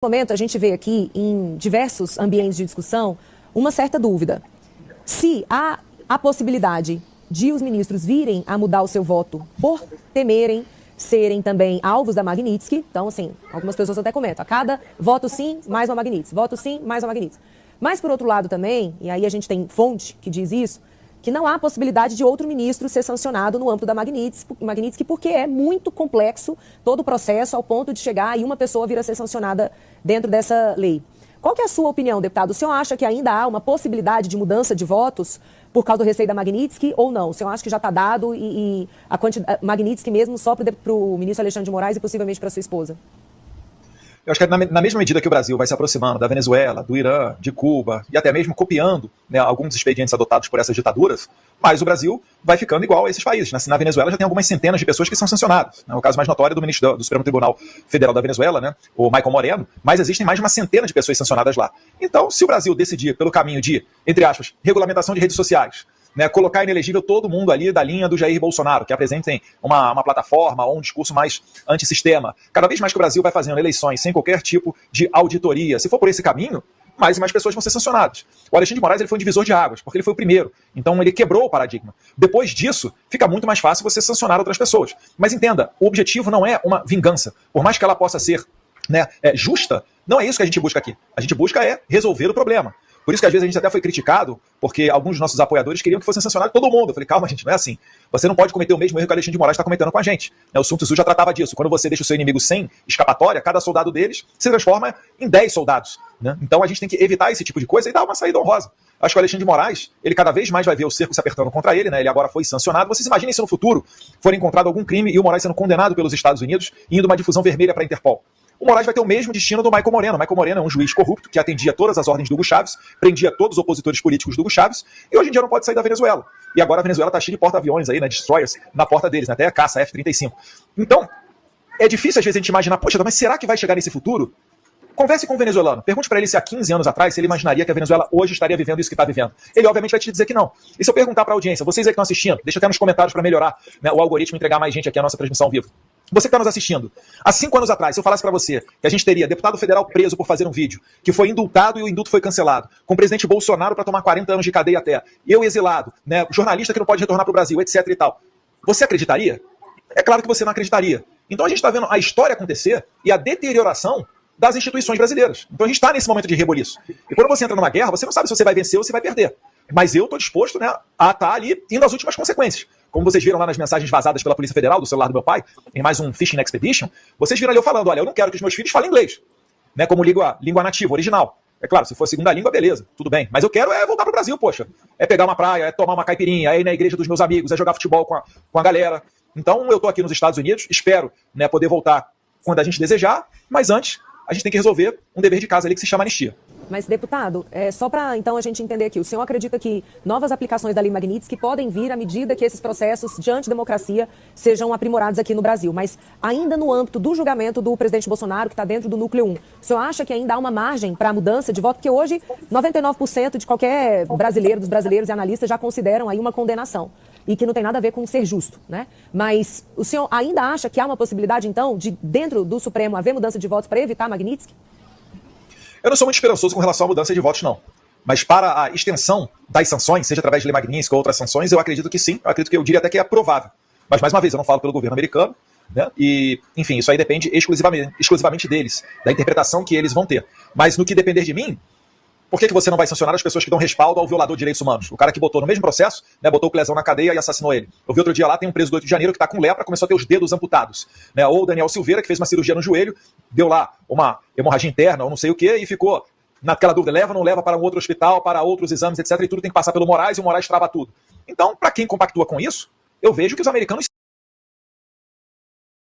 momento, a gente vê aqui, em diversos ambientes de discussão, uma certa dúvida. Se há a possibilidade de os ministros virem a mudar o seu voto por temerem serem também alvos da Magnitsky, então, assim, algumas pessoas até comentam, a cada voto sim, mais uma Magnitsky, voto sim, mais uma Magnitsky. Mas, por outro lado também, e aí a gente tem fonte que diz isso, que não há possibilidade de outro ministro ser sancionado no âmbito da Magnitsky, porque é muito complexo todo o processo ao ponto de chegar e uma pessoa vir a ser sancionada dentro dessa lei. Qual que é a sua opinião, deputado? O senhor acha que ainda há uma possibilidade de mudança de votos por causa do receio da Magnitsky ou não? O senhor acha que já está dado e a quantidade Magnitsky mesmo só para o ministro Alexandre de Moraes e possivelmente para sua esposa? Eu acho que na mesma medida que o Brasil vai se aproximando da Venezuela, do Irã, de Cuba, e até mesmo copiando, né, alguns expedientes adotados por essas ditaduras, mas o Brasil vai ficando igual a esses países. Na Venezuela já tem algumas centenas de pessoas que são sancionadas. O caso mais notório é do ministro do Supremo Tribunal Federal da Venezuela, né, o Michael Moreno, mas existem mais de uma centena de pessoas sancionadas lá. Então, se o Brasil decidir pelo caminho de, entre aspas, regulamentação de redes sociais, né, colocar inelegível todo mundo ali da linha do Jair Bolsonaro, que apresentem uma plataforma ou um discurso mais antissistema. Cada vez mais que o Brasil vai fazendo eleições sem qualquer tipo de auditoria, se for por esse caminho, mais e mais pessoas vão ser sancionadas. O Alexandre de Moraes ele foi um divisor de águas, porque ele foi o primeiro. Então ele quebrou o paradigma. Depois disso, fica muito mais fácil você sancionar outras pessoas. Mas entenda, o objetivo não é uma vingança. Por mais que ela possa ser, né, justa, não é isso que a gente busca aqui. A gente busca é resolver o problema. Por isso que às vezes a gente até foi criticado, porque alguns dos nossos apoiadores queriam que fosse sancionado todo mundo. Eu falei, calma gente, não é assim. Você não pode cometer o mesmo erro que o Alexandre de Moraes está cometendo com a gente. O Sun Tzu já tratava disso. Quando você deixa o seu inimigo sem escapatória, cada soldado deles se transforma em 10 soldados. Né? Então a gente tem que evitar esse tipo de coisa e dar uma saída honrosa. Acho que o Alexandre de Moraes, ele cada vez mais vai ver o cerco se apertando contra ele, né? Ele agora foi sancionado. Vocês imaginem se no futuro for encontrado algum crime e o Moraes sendo condenado pelos Estados Unidos e indo uma difusão vermelha para a Interpol. O Moraes vai ter o mesmo destino do Michael Moreno. O Michael Moreno é um juiz corrupto que atendia todas as ordens do Hugo Chávez, prendia todos os opositores políticos do Hugo Chávez, e hoje em dia não pode sair da Venezuela. E agora a Venezuela está cheia de porta-aviões aí, né, destroyers, na porta deles, né, até a caça F-35. Então, é difícil às vezes a gente imaginar, poxa, mas será que vai chegar nesse futuro? Converse com o venezuelano, pergunte para ele se há 15 anos atrás se ele imaginaria que a Venezuela hoje estaria vivendo isso que está vivendo. Ele obviamente vai te dizer que não. E se eu perguntar para a audiência, vocês aí que estão assistindo, deixa até nos comentários para melhorar, né, o algoritmo entregar mais gente aqui a nossa transmissão ao vivo. Você que está nos assistindo, há 5 anos atrás, se eu falasse para você que a gente teria deputado federal preso por fazer um vídeo, que foi indultado e o indulto foi cancelado, com o presidente Bolsonaro para tomar 40 anos de cadeia até, eu exilado, né, jornalista que não pode retornar para o Brasil, etc e tal, você acreditaria? É claro que você não acreditaria. Então a gente está vendo a história acontecer e a deterioração das instituições brasileiras. Então a gente está nesse momento de reboliço. E quando você entra numa guerra, você não sabe se você vai vencer ou se vai perder. Mas eu estou disposto, né, a estar ali indo às últimas consequências. Como vocês viram lá nas mensagens vazadas pela Polícia Federal, do celular do meu pai, em mais um Phishing Expedition, vocês viram ali eu falando, olha, eu não quero que os meus filhos falem inglês, né, como língua nativa, original. É claro, se for segunda língua, beleza, tudo bem. Mas eu quero voltar pro Brasil, poxa. É pegar uma praia, é tomar uma caipirinha, é ir na igreja dos meus amigos, é jogar futebol com a galera. Então eu estou aqui nos Estados Unidos, espero, né, poder voltar quando a gente desejar, mas antes a gente tem que resolver um dever de casa ali que se chama anistia. Mas, deputado, só para então a gente entender aqui, o senhor acredita que novas aplicações da Lei Magnitsky podem vir à medida que esses processos de antidemocracia sejam aprimorados aqui no Brasil, mas ainda no âmbito do julgamento do presidente Bolsonaro, que está dentro do núcleo 1, o senhor acha que ainda há uma margem para a mudança de voto? Porque hoje 99% de qualquer brasileiro, dos brasileiros e analistas já consideram aí uma condenação e que não tem nada a ver com ser justo, né? Mas o senhor ainda acha que há uma possibilidade, então, de dentro do Supremo haver mudança de votos para evitar a Magnitsky? Eu não sou muito esperançoso com relação à mudança de votos, não. Mas para a extensão das sanções, seja através de Lei Magnitsky ou outras sanções, eu acredito que sim. Eu acredito que eu diria até que é provável. Mas, mais uma vez, eu não falo pelo governo americano, né? E, enfim, isso aí depende exclusivamente deles, da interpretação que eles vão ter. Mas no que depender de mim, por que você não vai sancionar as pessoas que dão respaldo ao violador de direitos humanos? O cara que botou no mesmo processo, né, botou o Clezão na cadeia e assassinou ele. Eu vi outro dia lá, tem um preso do 8 de janeiro que está com lepra, começou a ter os dedos amputados. Né? Ou o Daniel Silveira, que fez uma cirurgia no joelho, deu lá uma hemorragia interna ou não sei o que, e ficou naquela dúvida, leva ou não leva para um outro hospital, para outros exames, etc. E tudo tem que passar pelo Moraes, e o Moraes trava tudo. Então, para quem compactua com isso, eu vejo que os americanos